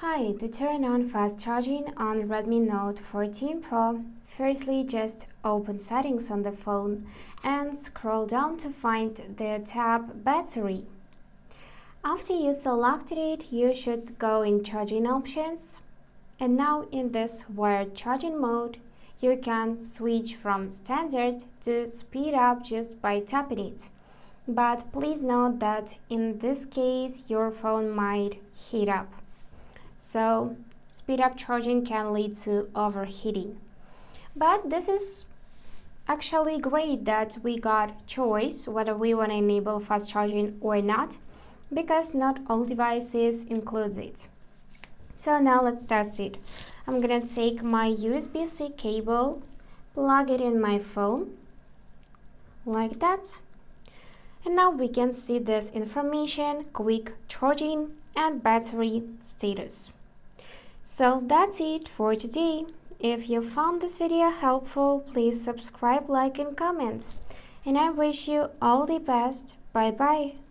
Hi, to turn on fast charging on Redmi Note 14 Pro, firstly just open settings on the phone and scroll down to find the tab battery. After you selected it, you should go in charging options. And now in this wired charging mode, you can switch from standard to speed up just by tapping it. But please note that in this case, your phone might heat up. So speed up charging can lead to overheating. But this is actually great that we got choice whether we want to enable fast charging or not, because not all devices includes it. So now let's test it. I'm gonna take my USB-C cable, plug it in my phone, like that. And now we can see this information, quick charging and battery status. So that's it for today. If you found this video helpful, please subscribe, like and comment. And I wish you all the best. Bye bye.